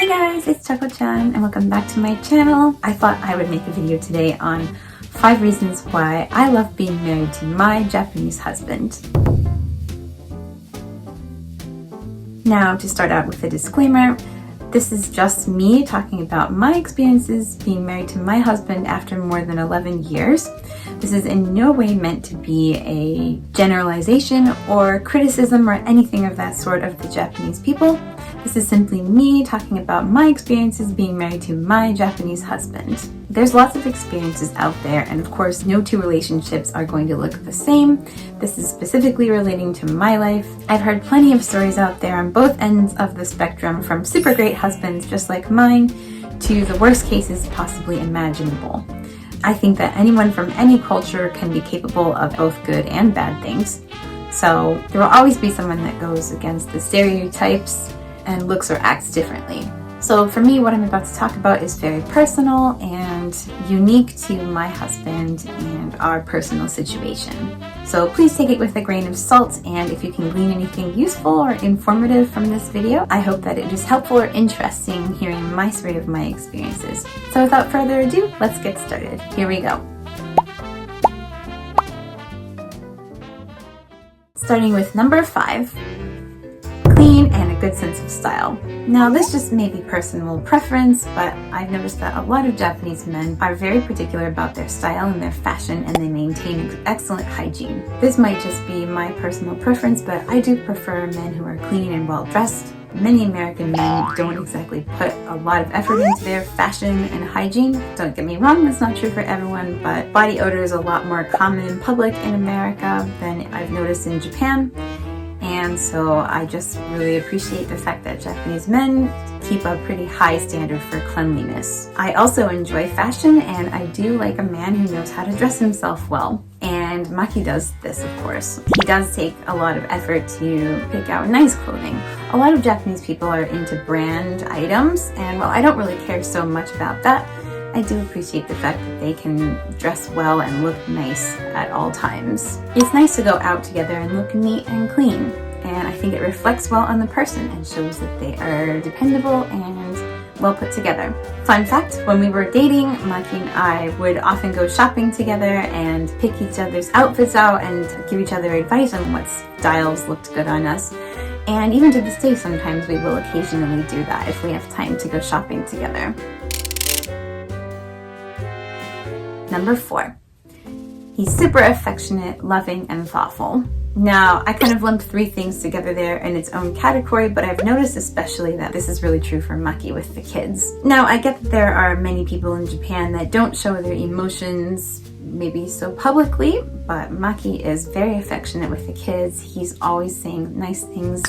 Hi guys, it's Chako-chan and welcome back to my channel. I thought I would make a video today on 5 reasons why I love being married to my Japanese husband. Now, to start out with a disclaimer, this is just me talking about my experiences being married to my husband after more than 11 years. This is in no way meant to be a generalization or criticism or anything of that sort of the Japanese people. This is simply me talking about my experiences being married to my Japanese husband. There's lots of experiences out there, and of course no two relationships are going to look the same. This is specifically relating to my life. I've heard plenty of stories out there on both ends of the spectrum, from super great husbands just like mine to the worst cases possibly imaginable. I think that anyone from any culture can be capable of both good and bad things. So there will always be someone that goes against the stereotypes and looks or acts differently. So for me, what I'm about to talk about is very personal and unique to my husband and our personal situation. So please take it with a grain of salt, and if you can glean anything useful or informative from this video, I hope that it is helpful or interesting hearing my story of my experiences. So without further ado, let's get started. Here we go. Starting with number 5. Clean and a good sense of style. Now, this just may be personal preference, but I've noticed that a lot of Japanese men are very particular about their style and their fashion, and they maintain excellent hygiene. This might just be my personal preference, but I do prefer men who are clean and well dressed. Many American men don't exactly put a lot of effort into their fashion and hygiene. Don't get me wrong, that's not true for everyone, but body odor is a lot more common in public in America than I've noticed in Japan. And so I just really appreciate the fact that Japanese men keep a pretty high standard for cleanliness. I also enjoy fashion, and I do like a man who knows how to dress himself well. And Maki does this, of course. He does take a lot of effort to pick out nice clothing. A lot of Japanese people are into brand items, and while I don't really care so much about that, I do appreciate the fact that they can dress well and look nice at all times. It's nice to go out together and look neat and clean, and I think it reflects well on the person and shows that they are dependable and well put together. Fun fact, when we were dating, Maki and I would often go shopping together and pick each other's outfits out and give each other advice on what styles looked good on us. And even to this day, sometimes we will occasionally do that if we have time to go shopping together. Number 4, he's super affectionate, loving, and thoughtful. Now, I kind of lumped 3 things together there in its own category, but I've noticed especially that this is really true for Maki with the kids. Now, I get that there are many people in Japan that don't show their emotions maybe so publicly, but Maki is very affectionate with the kids. He's always saying nice things,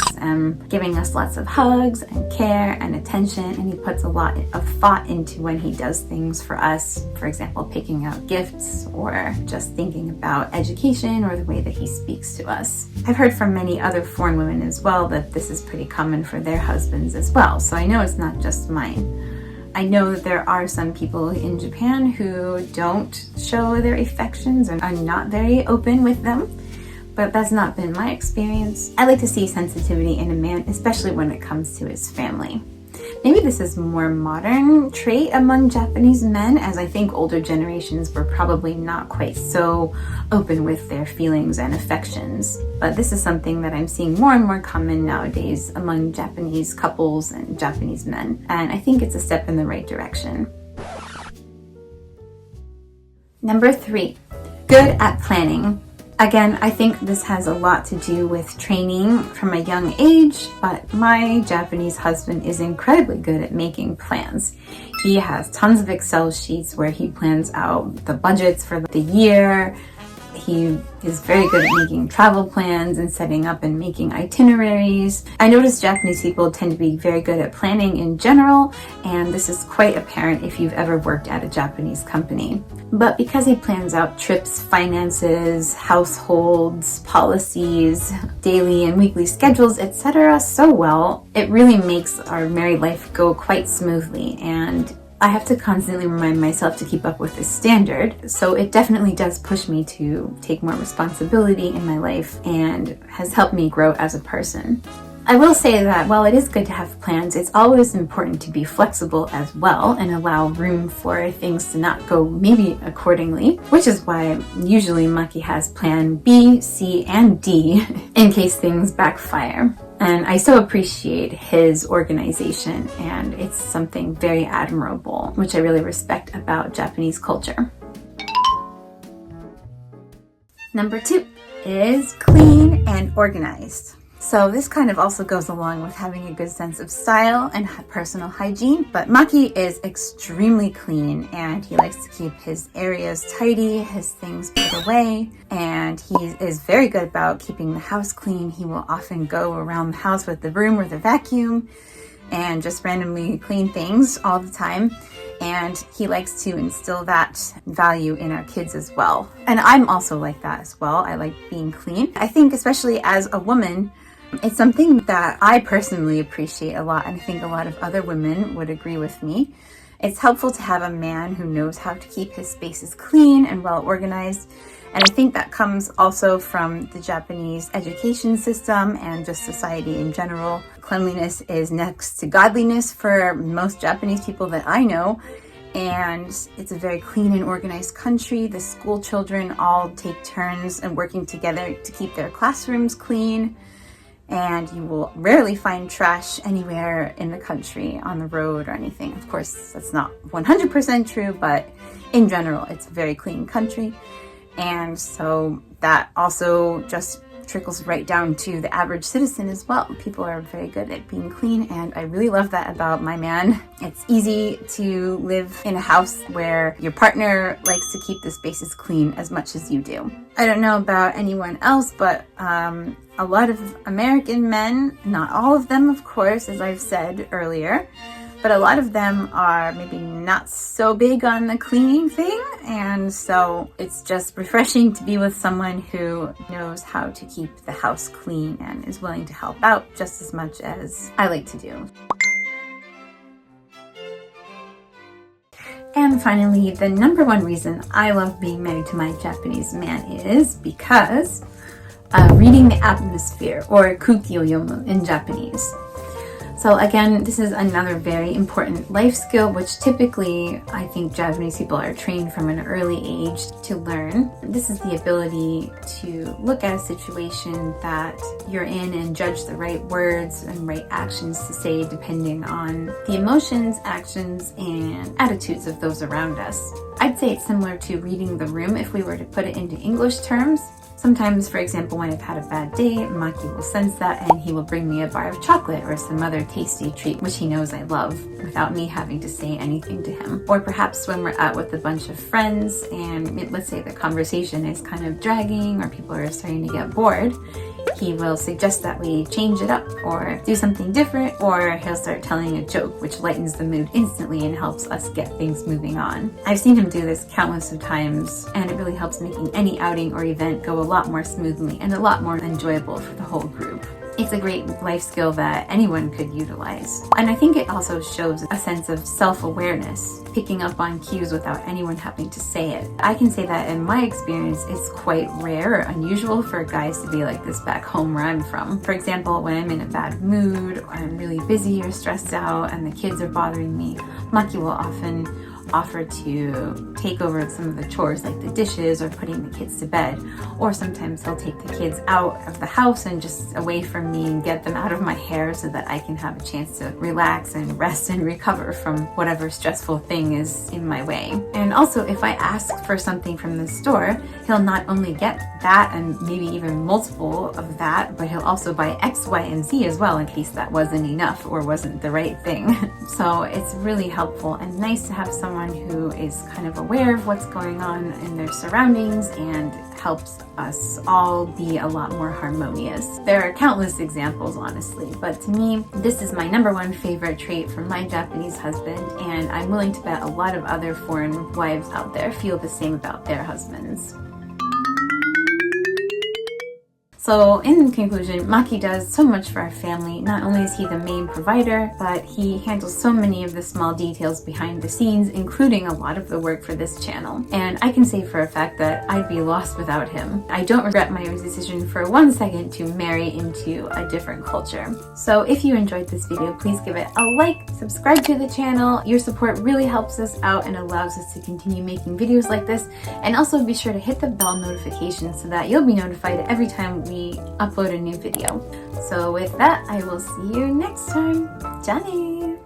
giving us lots of hugs and care and attention, and he puts a lot of thought into when he does things for us. For example, picking out gifts or just thinking about education or the way that he speaks to us. I've heard from many other foreign women as well that this is pretty common for their husbands as well, so I know it's not just mine. I know that there are some people in Japan who don't show their affections and are not very open with them, but that's not been my experience. I like to see sensitivity in a man, especially when it comes to his family. Maybe this is a more modern trait among Japanese men, as I think older generations were probably not quite so open with their feelings and affections. But this is something that I'm seeing more and more common nowadays among Japanese couples and Japanese men, and I think it's a step in the right direction. Number 3, good at planning. Again, I think this has a lot to do with training from a young age, but my Japanese husband is incredibly good at making plans. He has tons of Excel sheets where he plans out the budgets for the year. He is very good at making travel plans and setting up and making itineraries. I notice Japanese people tend to be very good at planning in general, and this is quite apparent if you've ever worked at a Japanese company. But because he plans out trips, finances, households, policies, daily and weekly schedules, etc. so well, it really makes our married life go quite smoothly, and I have to constantly remind myself to keep up with this standard, so it definitely does push me to take more responsibility in my life and has helped me grow as a person. I will say that while it is good to have plans, it's always important to be flexible as well and allow room for things to not go maybe accordingly, which is why usually Maki has plan B, C, and D in case things backfire. And I so appreciate his organization, and it's something very admirable, which I really respect about Japanese culture. Number 2 is clean and organized. So this kind of also goes along with having a good sense of style and personal hygiene, but Maki is extremely clean and he likes to keep his areas tidy, his things put away, and he is very good about keeping the house clean. He will often go around the house with the broom or the vacuum and just randomly clean things all the time. And he likes to instill that value in our kids as well. And I'm also like that as well. I like being clean. I think especially as a woman, it's something that I personally appreciate a lot, and I think a lot of other women would agree with me. It's helpful to have a man who knows how to keep his spaces clean and well organized. And I think that comes also from the Japanese education system and just society in general. Cleanliness is next to godliness for most Japanese people that I know. And it's a very clean and organized country. The school children all take turns in working together to keep their classrooms clean. And you will rarely find trash anywhere in the country, on the road or anything. Of course, that's not 100% true, but in general, it's a very clean country. And so that also just trickles right down to the average citizen as well. People are very good at being clean, and I really love that about my man. It's easy to live in a house where your partner likes to keep the spaces clean as much as you do. I don't know about anyone else, but a lot of American men, not all of them, of course, as I've said earlier, but a lot of them are maybe not so big on the cleaning thing, and so it's just refreshing to be with someone who knows how to keep the house clean and is willing to help out just as much as I like to do. And finally, the number one reason I love being married to my Japanese man is because reading the atmosphere, or kuki o yomu in Japanese. So again, this is another very important life skill, which typically I think Japanese people are trained from an early age to learn. This is the ability to look at a situation that you're in and judge the right words and right actions to say depending on the emotions, actions, and attitudes of those around us. I'd say it's similar to reading the room if we were to put it into English terms. Sometimes, for example, when I've had a bad day, Maki will sense that and he will bring me a bar of chocolate or some other tasty treat, which he knows I love, without me having to say anything to him. Or perhaps when we're out with a bunch of friends and let's say the conversation is kind of dragging or people are starting to get bored, he will suggest that we change it up or do something different, or he'll start telling a joke, which lightens the mood instantly and helps us get things moving on. I've seen him do this countless of times, and it really helps making any outing or event go a lot more smoothly and a lot more enjoyable for the whole group. It's a great life skill that anyone could utilize. And I think it also shows a sense of self-awareness, picking up on cues without anyone having to say it. I can say that in my experience, it's quite rare or unusual for guys to be like this back home where I'm from. For example, when I'm in a bad mood, or I'm really busy or stressed out and the kids are bothering me, Maki will often offer to take over some of the chores like the dishes or putting the kids to bed, or sometimes he'll take the kids out of the house and just away from me and get them out of my hair so that I can have a chance to relax and rest and recover from whatever stressful thing is in my way. And also, if I ask for something from the store, he'll not only get that and maybe even multiple of that, but he'll also buy X, Y, and Z as well in case that wasn't enough or wasn't the right thing. So it's really helpful and nice to have someone who is kind of aware of what's going on in their surroundings and helps us all be a lot more harmonious. There are countless examples, honestly, but to me, this is my number one favorite trait from my Japanese husband, and I'm willing to bet a lot of other foreign wives out there feel the same about their husbands. So in conclusion, Maki does so much for our family. Not only is he the main provider, but he handles so many of the small details behind the scenes, including a lot of the work for this channel. And I can say for a fact that I'd be lost without him. I don't regret my decision for 1 second to marry into a different culture. So if you enjoyed this video, please give it a like, subscribe to the channel. Your support really helps us out and allows us to continue making videos like this. And also be sure to hit the bell notification so that you'll be notified every time we upload a new video. So with that, I will see you next time. じゃあねー。